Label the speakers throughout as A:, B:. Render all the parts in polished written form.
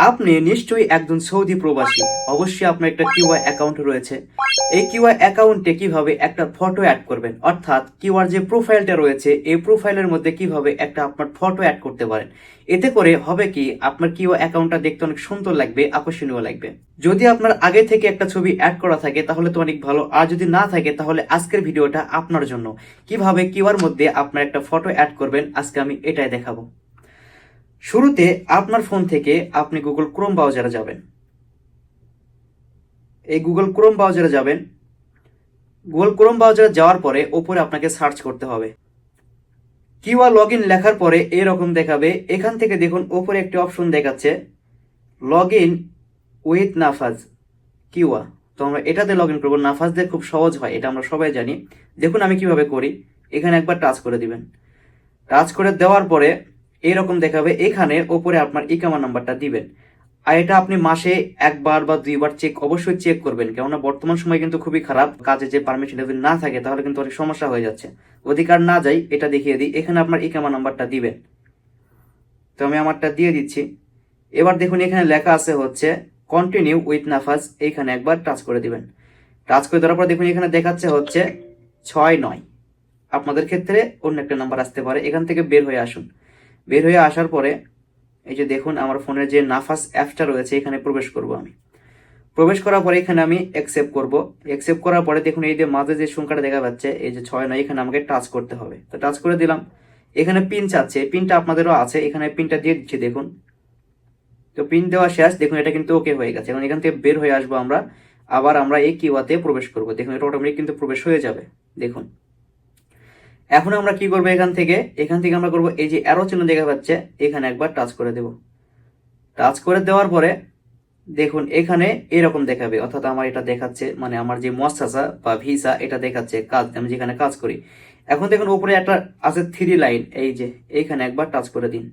A: আপনি নিশ্চয়ই একজন সৌদি প্রবাসী, অবশ্যই আপনার একটা কিউআর অ্যাকাউন্ট রয়েছে। এই কিউআর অ্যাকাউন্টে কিভাবে একটা ফটো অ্যাড করবেন, অর্থাৎ কিউআর যে প্রোফাইলটা রয়েছে এই প্রোফাইলের মধ্যে কিভাবে একটা আপনার ফটো অ্যাড করতে পারেন। এতে করে হবে কি, আপনার কিউআর অ্যাকাউন্টটা দেখতে অনেক সুন্দর লাগবে, আকর্ষণীয় লাগবে। যদি আপনার আগে থেকে একটা ছবি অ্যাড করা থাকে তাহলে তো অনেক ভালো, আর যদি না থাকে তাহলে আজকের ভিডিওটা আপনার জন্য। কিভাবে কিউআর মধ্যে আপনার একটা ফটো অ্যাড করবেন আজকে আমি এটাই দেখাবো। শুরুতে আপনার ফোন থেকে আপনি গুগল ক্রোম ব্রাউজারে যাবেন। এই গুগল ক্রোম ব্রাউজারে যাবেন। গুগল ক্রোম ব্রাউজারে যাওয়ার পরে ওপরে আপনাকে সার্চ করতে হবে। কিউআর লগ ইন লেখার পরে এরকম দেখাবে। এখান থেকে দেখুন ওপরে একটি অপশন দেখাচ্ছে লগ ইন উইথ নাফাজ কিউআর। তো আমরা এটাতে লগ ইন করবো। নাফাজ দিয়ে খুব সহজ হয়, এটা আমরা সবাই জানি। দেখুন আমি কিভাবে করি। এখানে একবার টাচ করে দিবেন। টাচ করে দেওয়ার পরে এরকম দেখাবে। এখানে ওপরে আপনার ইকামা নাম্বারটা দিবেন। আর এটা আপনি মাসে একবার বা দুইবার অবশ্যই চেক করবেন, কেননা বর্তমান সময় কিন্তু খুবই খারাপ। কাজে যে পারমিশন যদি না থাকে তাহলে কিন্তু অনেক সমস্যা হয়ে যাচ্ছে। অধিকার না যাই, এটা দেখিয়ে দিই। এখানে আপনার ইকামা নাম্বারটা দিবেন। তো আমি আমারটা দিয়ে দিচ্ছি। এবার দেখুন এখানে লেখা আছে হচ্ছে কন্টিনিউ উইথ নাফাজ। এইখানে একবার টাচ করে দিবেন। টাচ করে দেওয়ার পর দেখুন এখানে দেখাচ্ছে হচ্ছে 6-9। আপনাদের ক্ষেত্রে অন্য একটা নাম্বার আসতে পারে। এখান থেকে বের হয়ে আসুন। বের হয়ে আসার পরে এই যে দেখুন আমার ফোনের যে নাফাস অ্যাপটা রয়েছে এখানে প্রবেশ করব আমি। প্রবেশ করার পরে এখানে আমি অ্যাকসেপ্ট করব। অ্যাকসেপ্ট করার পরে দেখুন এই যে মাঝে যে সংখ্যাটা দেখা যাচ্ছে এই যে 6-9, এখানে আমাকে টাচ করতে হবে। তো টাচ করে দিলাম। এখানে পিন চাচ্ছে, পিনটা আপনাদেরও আছে, এখানে পিনটা দিয়ে দিচ্ছি। দেখুন তো পিন দেওয়া শেষ। দেখুন এটা কিন্তু ওকে হয়ে গেছে। এখন এখান থেকে বের হয়ে আসবো আমরা। আবার আমরা এই কিউআতে প্রবেশ করব। দেখুন এটা অটোমেটিক কিন্তু প্রবেশ হয়ে যাবে। দেখুন এখন আমরা কি করবো, এখান থেকে আমরা করবো এই যে অ্যারো চিহ্ন দেখা যাচ্ছে এখানে একবার টাচ করে দেব। টাচ করে দেওয়ার পরে দেখুন এখানে এরকম দেখাবে, অর্থাৎ আমার এটা দেখাচ্ছে মানে আমার যে মুআসসাসা বা ভিসা এটা দেখাচ্ছে কাজ, আমি যেখানে কাজ করি। এখন দেখুন উপরে একটা আছে 3 লাইন, এই যে এইখানে একবার টাচ করে দিন।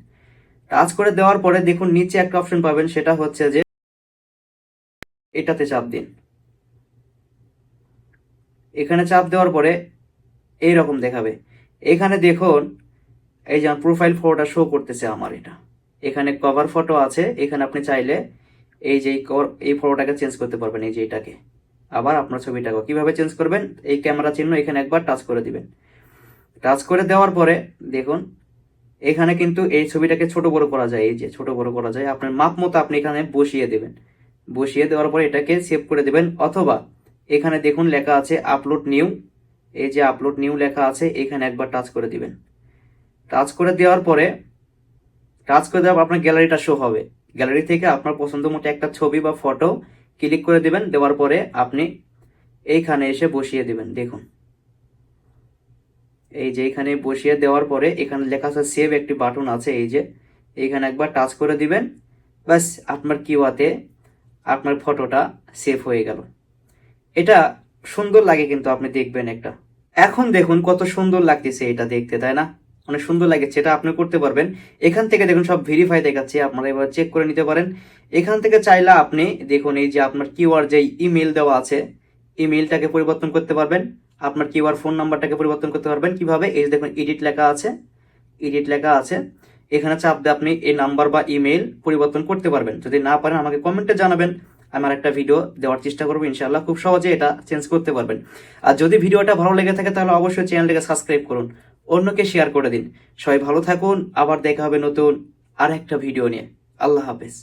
A: টাচ করে দেওয়ার পরে দেখুন নিচে একটা অপশন পাবেন, সেটা হচ্ছে যে এটাতে চাপ দিন। এখানে চাপ দেওয়ার পরে এইরকম দেখাবে। এখানে দেখুন এই যে আমার প্রোফাইল ফটোটা শো করতেছে আমার এটা। এখানে কভার ফটো আছে। এখানে আপনি চাইলে এই যে এই ফটোটাকে চেঞ্জ করতে পারবেন, এই যে এটাকে। আবার আপনার ছবিটাকে কিভাবে চেঞ্জ করবেন, এই ক্যামেরা চিহ্ন এখানে একবার টাচ করে দিবেন। টাচ করে দেওয়ার পরে দেখুন এখানে কিন্তু এই ছবিটাকে ছোট বড় করা যায়, এই যে ছোট বড় করা যায়। আপনার মাপ মতো আপনি এখানে বসিয়ে দেবেন। বসিয়ে দেওয়ার পরে এটাকে সেভ করে দেবেন, অথবা এখানে দেখুন লেখা আছে আপলোড নিউ। এই যে আপলোড নিউ লেখা আছে এখানে একবার টাচ করে দিবেন। টাচ করে দেওয়ার পরে আপনার গ্যালারিটা শো হবে। গ্যালারি থেকে আপনার পছন্দ মতো একটা ছবি বা ফটো ক্লিক করে দিবেন। দেওয়ার পরে আপনি এইখানে এসে বসিয়ে দিবেন। দেখুন এই যে এখানে বসিয়ে দেওয়ার পরে এখানে লেখা আছে সেভ, একটি বাটন আছে এই যে, এইখানে একবার টাচ করে দিবেন। ব্যাস আপনার কিউআতে আপনার ফটোটা সেভ হয়ে গেল। এটা সুন্দর লাগে কিন্তু আপনি দেখবেন একটা। এখন দেখুন কত সুন্দর লাগতেছে এটা দেখতে, তাই না? অনেক সুন্দর লাগছে। এটা আপনি করতে পারবেন। এখান থেকে দেখুন সব ভেরিফাই দেখাচ্ছে, আপনারা এবার চেক করে নিতে পারেন। এখান থেকে চাইলে আপনি দেখুন এই যে আপনার কিউআর যে ইমেল দেওয়া আছে ইমেলটাকে পরিবর্তন করতে পারবেন। আপনার কিউআর ফোন নাম্বারটাকে পরিবর্তন করতে পারবেন। কিভাবে, এই যে দেখুন এডিট লেখা আছে, এডিট লেখা আছে। এখানে চাপ দিয়ে আপনি এই নাম্বার বা ইমেল পরিবর্তন করতে পারবেন। যদি না পারেন আমাকে কমেন্টে জানাবেন, আমার একটা ভিডিও দেওয়ার চেষ্টা করবো ইনশাআল্লাহ। খুব সহজে এটা চেঞ্জ করতে পারবেন। আর যদি ভিডিওটা ভালো লেগে থাকে তাহলে অবশ্যই চ্যানেলটাকে সাবস্ক্রাইব করুন, অন্যকে শেয়ার করে দিন। সবাই ভালো থাকুন। আবার দেখা হবে নতুন আর একটা ভিডিও নিয়ে। আল্লাহ হাফেজ।